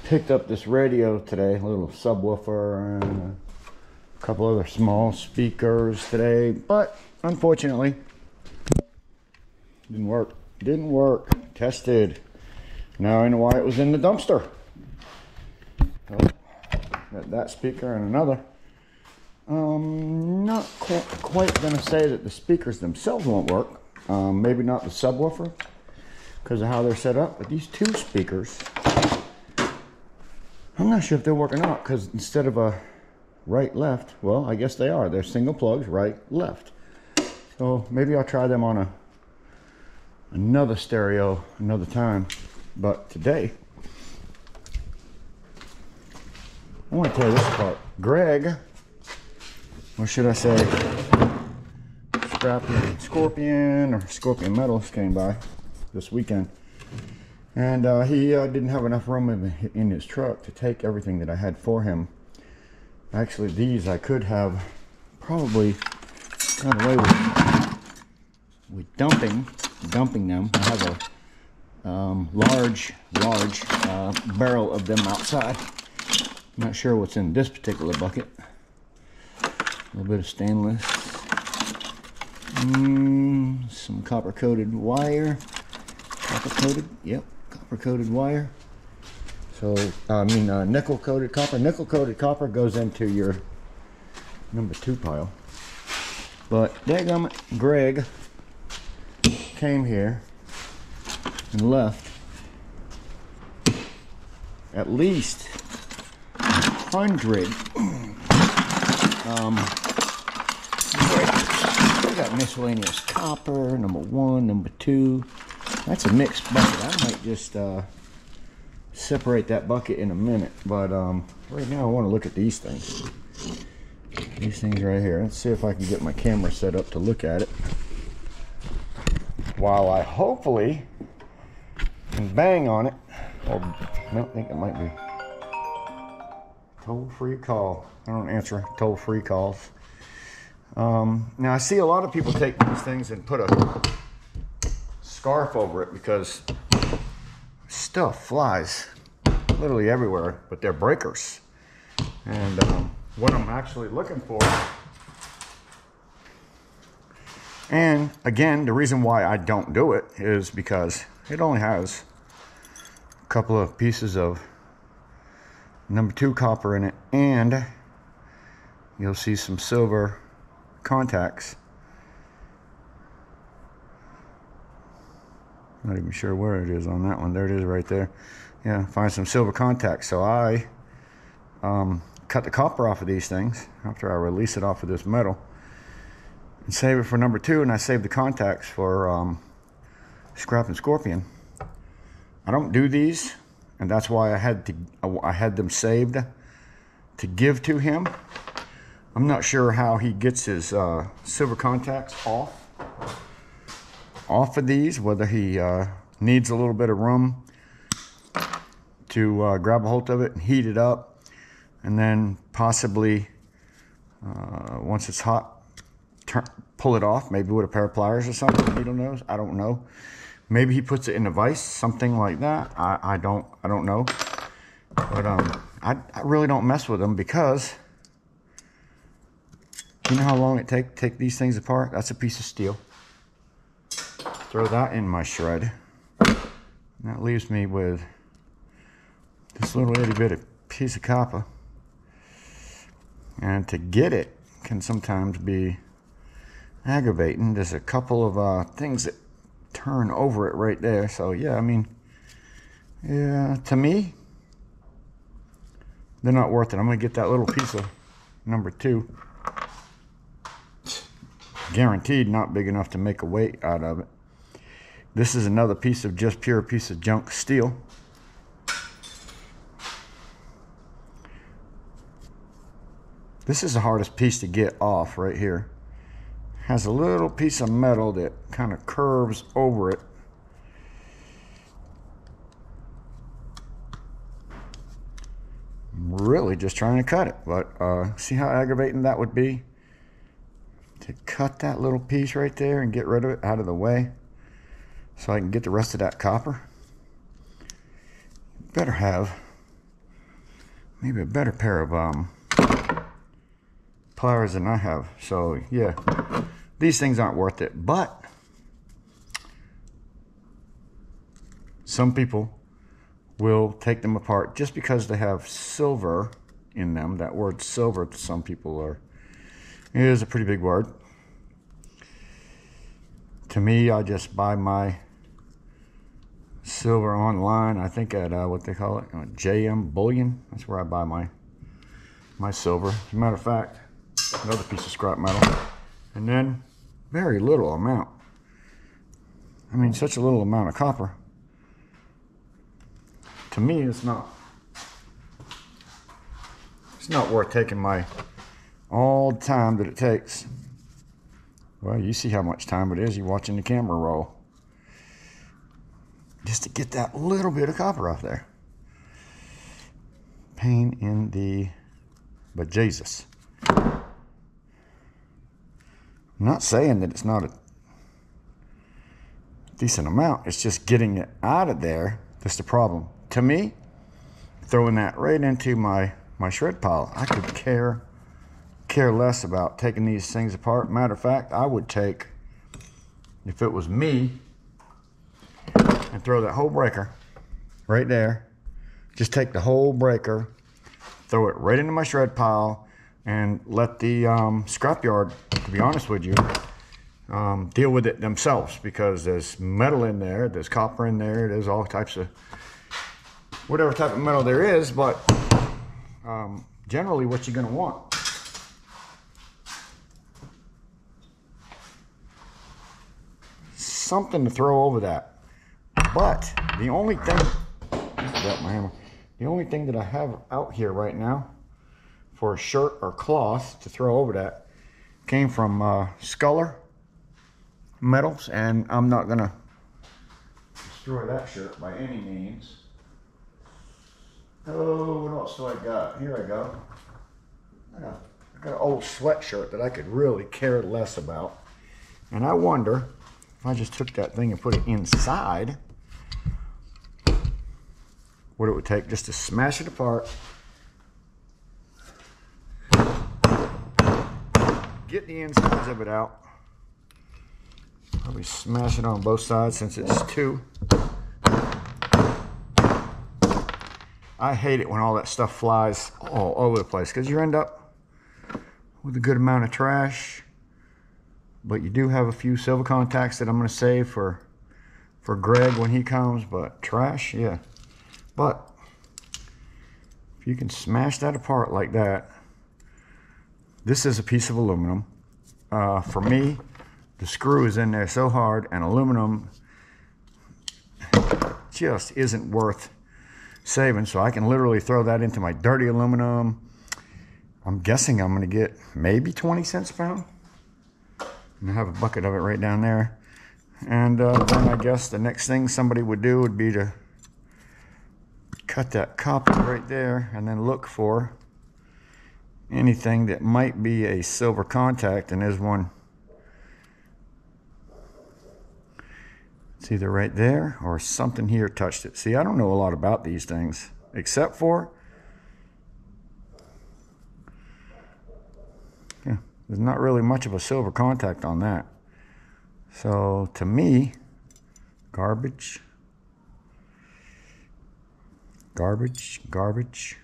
picked up this radio today, a little subwoofer and a couple other small speakers today, but unfortunately didn't work. Tested. Now I know why it was in the dumpster. So, got that speaker and another. Not quite gonna say that the speakers themselves won't work. Maybe not the subwoofer because of how they're set up, but these two speakers, I'm not sure if they're working out, because instead of a right left, well, I guess they are. They're single plugs, right left. So maybe I'll try them on another stereo another time. But today I want to tear this apart. Greg, or should I say Scorpion or Scorpion Metals, came by this weekend, and he didn't have enough room in his truck to take everything that I had for him. Actually, these I could have probably got away with dumping them. I have a large barrel of them outside. I'm not sure what's in this particular bucket. A little bit of stainless, some copper coated wire. Copper coated wire. So nickel coated copper. Nickel coated copper goes into your number 2 pile. But daggum, Greg came here and left at least 100. We got miscellaneous copper, number 1, number 2. That's a mixed bucket. I might just separate that bucket in a minute, but right now I want to look at these things. These things right here. Let's see if I can get my camera set up to look at it, while I hopefully can bang on it. Oh, I don't think it might be. Toll-free call. I don't answer toll-free calls. Now I see a lot of people take these things and put a scarf over it because stuff flies literally everywhere, but they're breakers. And what I'm actually looking for, and again, the reason why I don't do it is because it only has a couple of pieces of number 2 copper in it, and you'll see some silver contacts. Not even sure where it is on that one. There it is right there. Yeah, find some silver contacts. So I cut the copper off of these things after I release it off of this metal and save it for number 2, and I save the contacts for Scrap and Scorpion. I don't do these, and that's why I had them saved to give to him. I'm not sure how he gets his silver contacts off of these, whether he needs a little bit of room to grab a hold of it and heat it up, and then possibly once it's hot, pull it off, maybe with a pair of pliers or something, needle nose. I don't know. Maybe he puts it in a vise, something like that. I don't know. But I really don't mess with them, because you know how long it take these things apart? That's a piece of steel. Throw that in my shred. And that leaves me with this little itty bitty piece of copper. And to get it can sometimes be aggravating. There's a couple of things that turn over it right there. So yeah, I mean, yeah, to me, they're not worth it. I'm gonna get that little piece of number 2. Guaranteed not big enough to make a weight out of it. This is another piece of just pure piece of junk steel. This is the hardest piece to get off right here. Has a little piece of metal that kind of curves over it. I'm really just trying to cut it, but see how aggravating that would be? To cut that little piece right there and get rid of it out of the way so I can get the rest of that copper. Better have maybe a better pair of pliers than I have. So yeah, these things aren't worth it, but some people will take them apart just because they have silver in them. That word silver to some people is a pretty big word. To me, I just buy my silver online. I think at what they call it, JM Bullion. That's where I buy my silver. As a matter of fact, another piece of scrap metal, and then very little amount. I mean, such a little amount of copper. To me, it's not worth taking all the time that it takes. Well, you see how much time it is. You're watching the camera roll just to get that little bit of copper off there. Pain in the bejesus. I'm not saying that it's not a decent amount. It's just getting it out of there that's the problem. To me, throwing that right into my shred pile, I could care less about taking these things apart. Matter of fact, I would take, if it was me, and throw that whole breaker right there. Just take the whole breaker, throw it right into my shred pile, and let the scrapyard, to be honest with you, deal with it themselves, because there's metal in there, there's copper in there, there's all types of whatever type of metal there is, but generally what you're going to want something to throw over that. But the only thing, the only thing that I have out here right now for a shirt or cloth to throw over that came from Sculler Metals, and I'm not gonna destroy that shirt by any means. Oh, what else do I got? Here I go. I got an old sweatshirt that I could really care less about, and I wonder if I just took that thing and put it inside, what it would take just to smash it apart, get the insides of it out, probably smash it on both sides since it's two. I hate it when all that stuff flies all over the place, because you end up with a good amount of trash. But you do have a few silver contacts that I'm going to save for Greg when he comes. But trash, yeah. But if you can smash that apart like that, this is a piece of aluminum. For me, the screw is in there so hard, and aluminum just isn't worth saving. So I can literally throw that into my dirty aluminum. I'm guessing I'm going to get maybe 20 cents a pound. And I have a bucket of it right down there. And then I guess the next thing somebody would do would be to cut that copper right there and then look for anything that might be a silver contact. And there's one. It's either right there or something here touched it. See, I don't know a lot about these things, except for, yeah, there's not really much of a silver contact on that. So to me, garbage, garbage, garbage.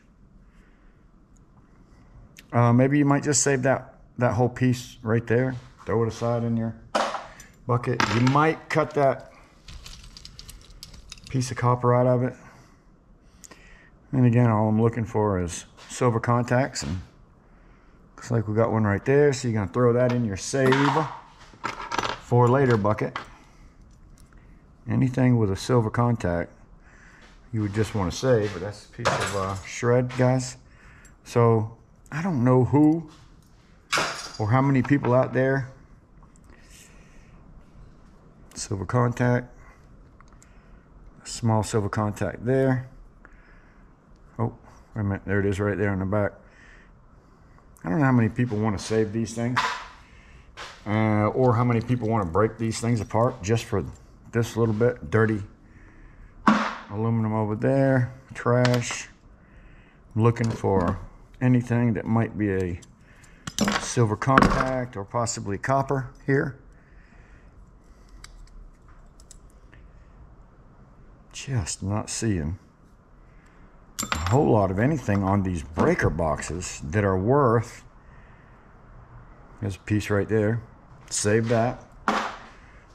Maybe you might just save that whole piece right there. Throw it aside in your bucket. You might cut that piece of copper out of it. And again, all I'm looking for is silver contacts, and looks like we got one right there. So you're gonna throw that in your save for later bucket. Anything with a silver contact you would just want to save, but that's a piece of shred, guys. So I don't know who or how many people out there. Silver contact, small silver contact there. Oh, wait a minute, there it is right there in the back. I don't know how many people want to save these things, or how many people want to break these things apart just for this little bit. Dirty aluminum over there, trash. I'm looking for anything that might be a silver contact or possibly copper here. Just not seeing a whole lot of anything on these breaker boxes that are worth. There's a piece right there. Save that.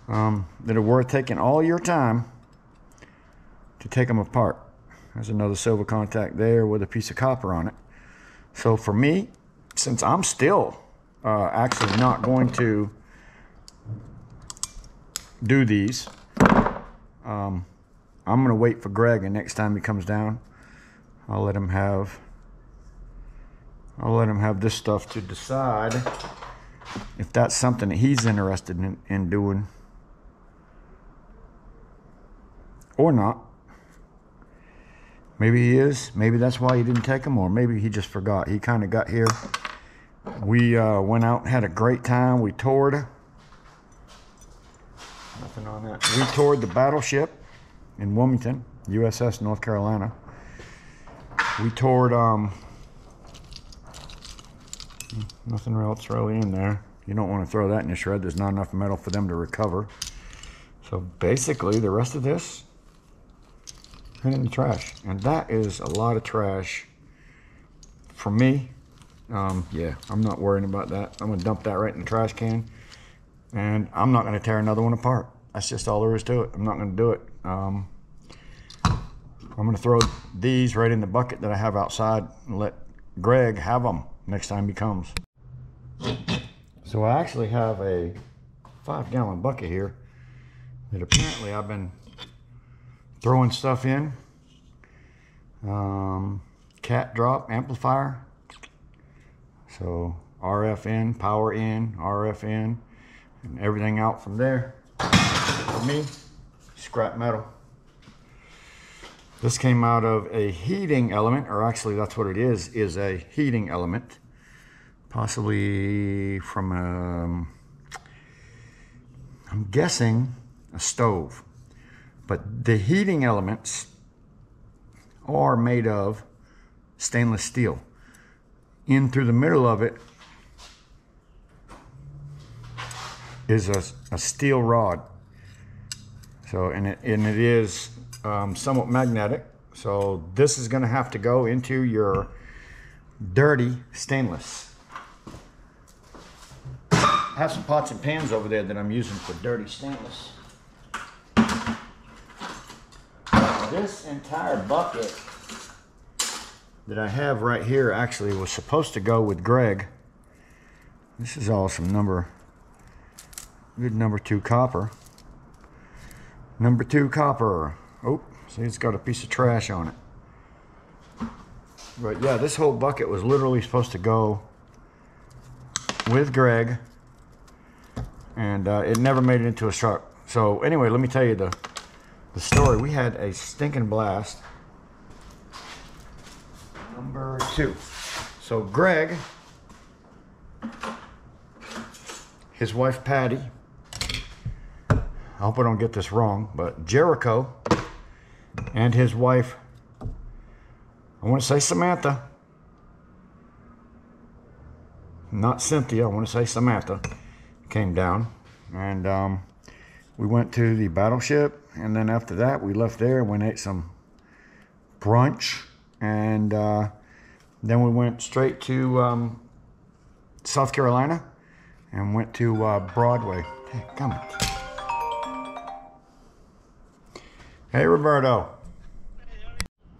That are worth taking all your time to take them apart. There's another silver contact there with a piece of copper on it. So for me, since I'm still actually not going to do these, I'm going to wait for Greg, and next time he comes down, I'll let him have this stuff to decide if that's something that he's interested in doing or not. Maybe he is. Maybe that's why he didn't take them, or maybe he just forgot. He kind of got here. We went out and had a great time. We toured. Nothing on that. We toured the battleship in Wilmington, USS North Carolina. We toured, nothing else really in there. You don't want to throw that in the shred. There's not enough metal for them to recover. So basically, the rest of this went in the trash. And that is a lot of trash for me. Yeah, I'm not worrying about that. I'm going to dump that right in the trash can. And I'm not going to tear another one apart. That's just all there is to it. I'm not going to do it. I'm going to throw these right in the bucket that I have outside and let Greg have them next time he comes. So I actually have a 5-gallon bucket here that apparently I've been throwing stuff in. Cat drop amplifier. So RF in, power in, RF in, and everything out from there. For me, scrap metal. This came out of a heating element, or actually that's what it is a heating element. Possibly from I'm guessing a stove. But the heating elements are made of stainless steel. In through the middle of it is a steel rod. So, and it is somewhat magnetic. So this is going to have to go into your dirty stainless. I have some pots and pans over there that I'm using for dirty stainless. This entire bucket that I have right here actually was supposed to go with Greg. This is all some good number 2 copper. Number 2 copper. Oh, see, it's got a piece of trash on it. But yeah, this whole bucket was literally supposed to go with Greg, and it never made it into a truck. So anyway, let me tell you the story. We had a stinking blast. Number 2. So Greg, his wife Patty, I hope I don't get this wrong, but Jericho and his wife, I want to say Samantha, not Cynthia, I want to say Samantha, came down, and we went to the battleship, and then after that we left there and went and ate some brunch, and then we went straight to South Carolina and went to Broadway. Hey, come on. Hey, Roberto.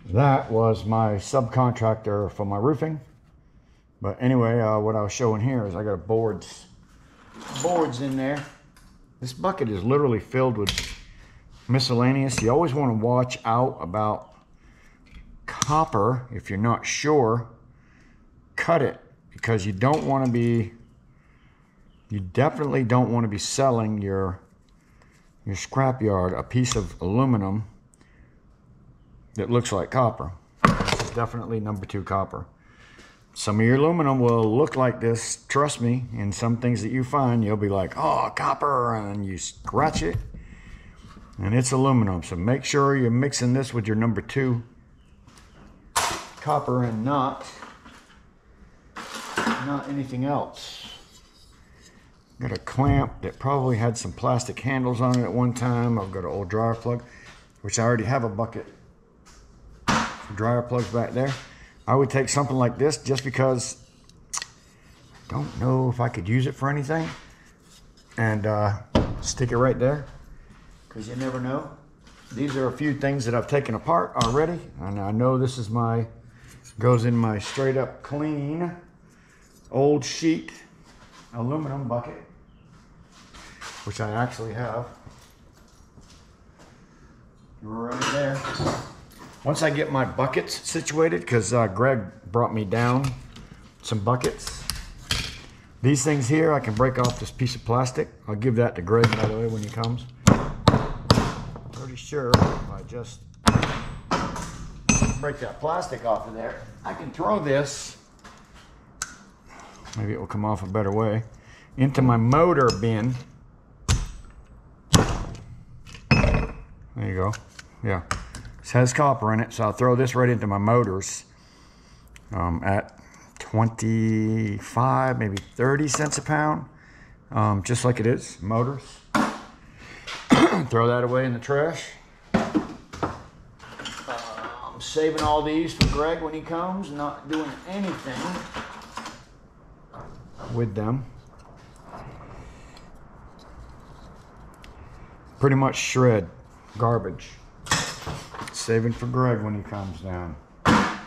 That was my subcontractor for my roofing. But anyway, what I was showing here is I got boards in there. This bucket is literally filled with miscellaneous. You always want to watch out about copper. If you're not sure, cut it, because you don't want to be, you definitely don't want to be selling your scrapyard a piece of aluminum that looks like copper. This is definitely number 2 copper. Some of your aluminum will look like this, trust me. In some things that you find, you'll be like, oh, copper, and you scratch it and it's aluminum. So make sure you're mixing this with your number 2 copper and not anything else. Got a clamp that probably had some plastic handles on it at one time. I've got an old dryer plug, which I already have a bucket for dryer plugs back there. I would take something like this just because I don't know if I could use it for anything, and stick it right there, because you never know. These are a few things that I've taken apart already, and I know this is goes in my straight up clean old sheet aluminum bucket, which I actually have right there. Once I get my buckets situated, because Greg brought me down some buckets. These things here, I can break off this piece of plastic. I'll give that to Greg, by the way, when he comes. Pretty sure if I just break that plastic off of there, I can throw this, maybe it will come off a better way, into my motor bin. There you go. Yeah. This has copper in it, so I'll throw this right into my motors at 25, maybe 30 cents a pound, just like it is, motors. Throw that away in the trash. I'm saving all these for Greg when he comes, not doing anything with them. Pretty much shred garbage. Saving for Greg when he comes down. I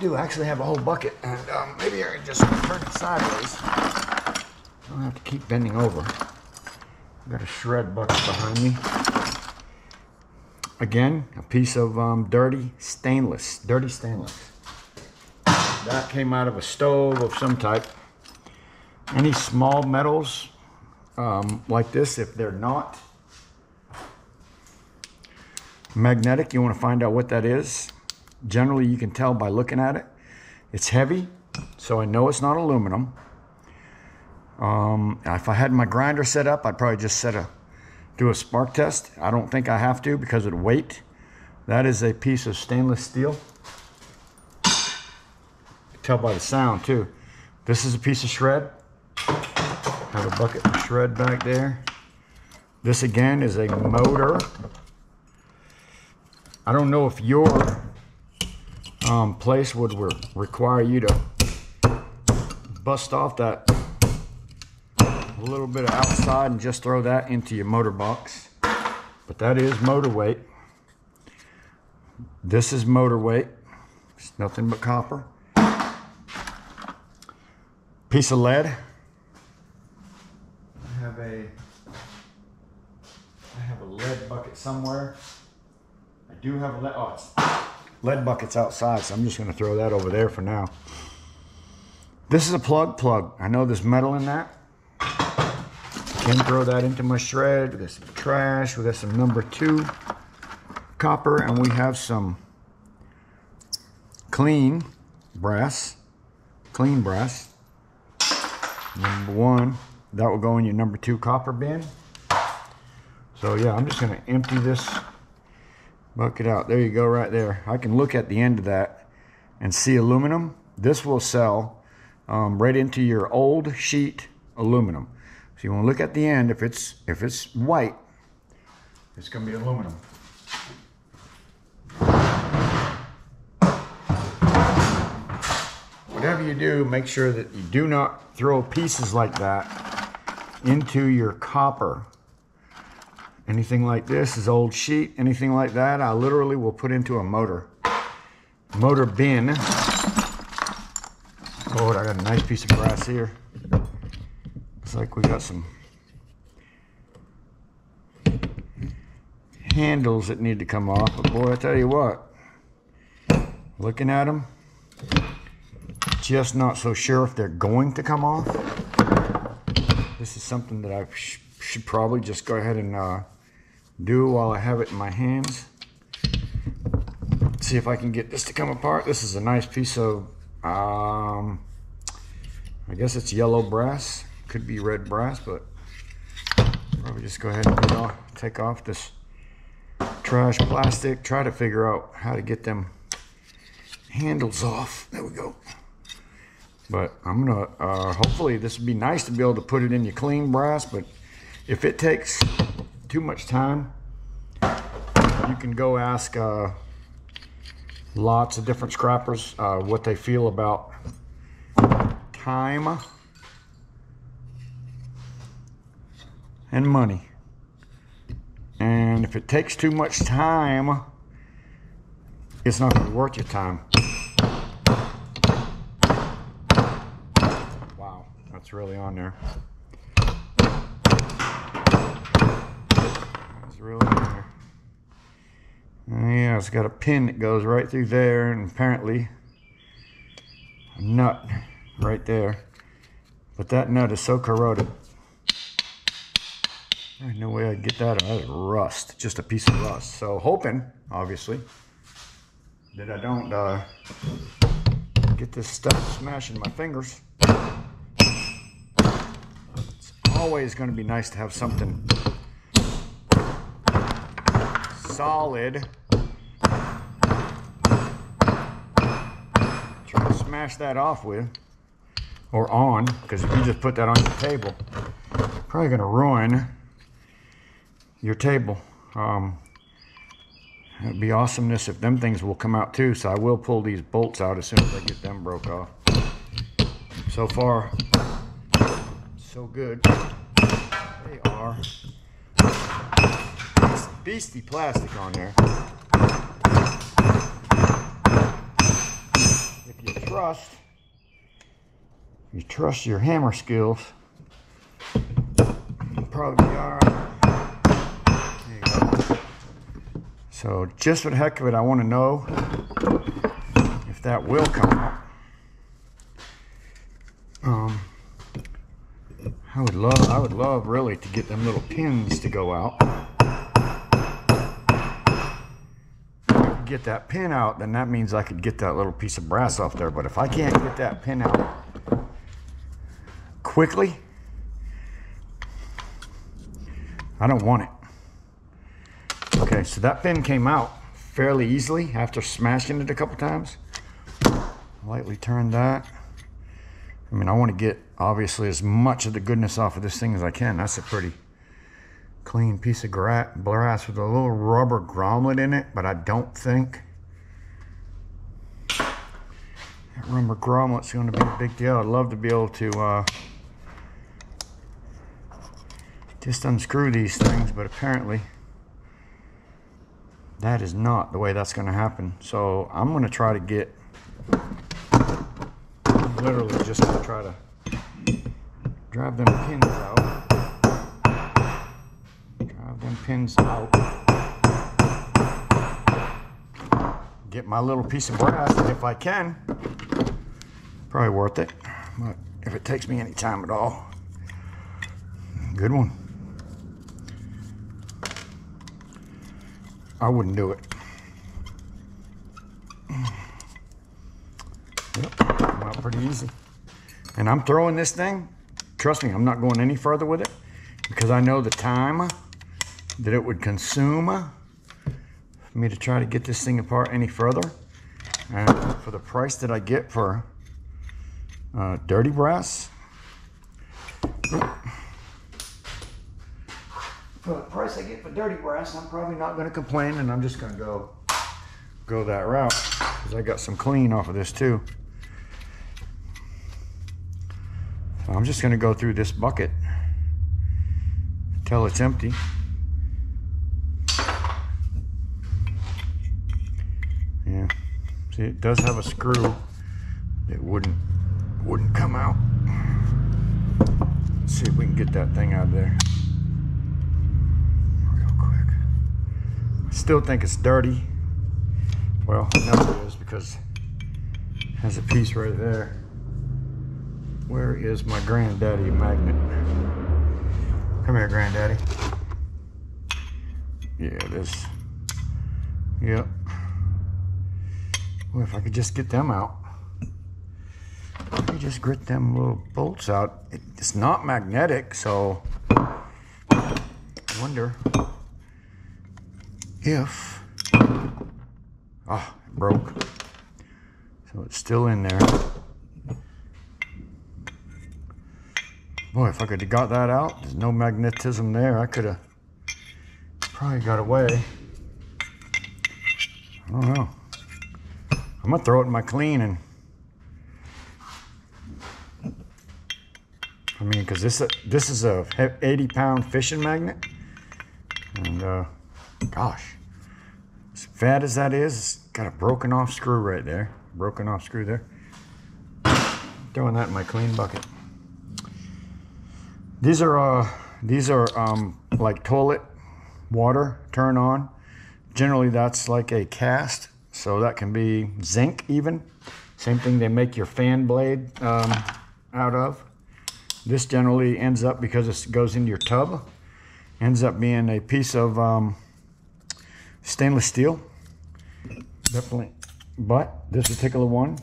do actually have a whole bucket, and maybe I can just turn it sideways. I don't have to keep bending over. I've got a shred bucket behind me. Again, a piece of dirty stainless. That came out of a stove of some type. Any small metals like this, if they're not magnetic, you want to find out what that is. Generally, you can tell by looking at it. It's heavy, so I know it's not aluminum. If I had my grinder set up, I'd probably just do a spark test. I don't think I have to because of the weight. That is a piece of stainless steel. You can tell by the sound too. This is a piece of shred. Have a bucket of shred back there. This again is a motor. I don't know if your place would require you to bust off that little bit of outside and just throw that into your motor box. But that is motor weight. This is motor weight. It's nothing but copper. Piece of lead. I have a lead bucket somewhere. I do have a lead, it's lead buckets outside, so I'm just going to throw that over there for now. This is a plug. I know there's metal in that. I can throw that into my shred. We got some trash. We got some number 2 copper, and we have some clean brass. Number 1. That will go in your number 2 copper bin. So yeah, I'm just going to empty this bucket out. There you go, right there. I can look at the end of that and see aluminum. This will sell right into your old sheet aluminum. So you want to look at the end. If it's white, it's going to be aluminum. Whatever you do, make sure that you do not throw pieces like that into your copper. Anything like this is old sheet. Anything like that, I literally will put into a motor bin. Oh, I got a nice piece of brass here. Looks like we got some handles that need to come off. But boy, I tell you what, looking at them, just not so sure if they're going to come off. This is something that I should probably just go ahead and do while I have it in my hands. See if I can get this to come apart. This is a nice piece of, I guess it's yellow brass. Could be red brass, but probably just go ahead and take off this trash plastic. Try to figure out how to get them handle's off. There we go. But I'm gonna, hopefully this would be nice to be able to put it in your clean brass, but if it takes too much time, you can go ask lots of different scrappers what they feel about time and money. And if it takes too much time, it's not going to be worth your time. Wow, that's really on there. That's really on there. Yeah, it's got a pin that goes right through there, and apparently a nut right there. But that nut is so corroded. There's no way I'd get that out. That's rust, just a piece of rust. So hoping, obviously, that I don't get this stuff smashing my fingers. It's always going to be nice to have something solid. Try to smash that off with, or on, because if you just put that on your table, probably going to ruin your table. It'd be awesomeness if them things will come out too, so I will pull these bolts out as soon as I get them broke off. So far, so good. They are beastie plastic on there. If you trust your hammer skills, you'll probably be all right. So just for the heck of it, I want to know if that will come out. I would love really to get them little pins to go out. If I could get that pin out, then that means I could get that little piece of brass off there. But if I can't get that pin out quickly, I don't want it. Okay, so that pin came out fairly easily after smashing it a couple times. Lightly turn that. I mean, I want to get, obviously, as much of the goodness off of this thing as I can. That's a pretty clean piece of brass with a little rubber grommet in it, but I don't think that rubber grommet's going to be a big deal. I'd love to be able to just unscrew these things, but apparently that is not the way that's going to happen. So I'm going to try to get, literally just going to try to drive them pins out. Drive them pins out. Get my little piece of brass, and if I can, probably worth it. But if it takes me any time at all, good one. I wouldn't do it. Yep, came out pretty easy. And I'm throwing this thing, trust me, I'm not going any further with it because I know the time that it would consume for me to try to get this thing apart any further. And for the price that I get for dirty brass, for the price I get for dirty brass, I'm probably not going to complain, and I'm just going to go that route because I got some clean off of this too. So I'm just going to go through this bucket until it's empty. Yeah, see, it does have a screw that wouldn't come out. Let's see if we can get that thing out of there. Still think it's dirty. Well, I know it is because it has a piece right there. Where is my granddaddy magnet? Come here, granddaddy. Yeah, it is. Yep. Well, if I could just get them out. Let me just grit them little bolts out. It's not magnetic, so I wonder if, it broke. So it's still in there. Boy, if I could have got that out, there's no magnetism there. I could have probably got away. I don't know. I'm gonna throw it in my clean, and I mean, because this is a 80-pound fishing magnet, and gosh, as fat as that is, it's got a broken off screw right there. Broken off screw there. Throwing that in my clean bucket. These are like toilet water turn on. Generally that's like a cast, so that can be zinc even. Same thing they make your fan blade out of. This generally ends up, because it goes into your tub, ends up being a piece of stainless steel. Definitely. But this particular one,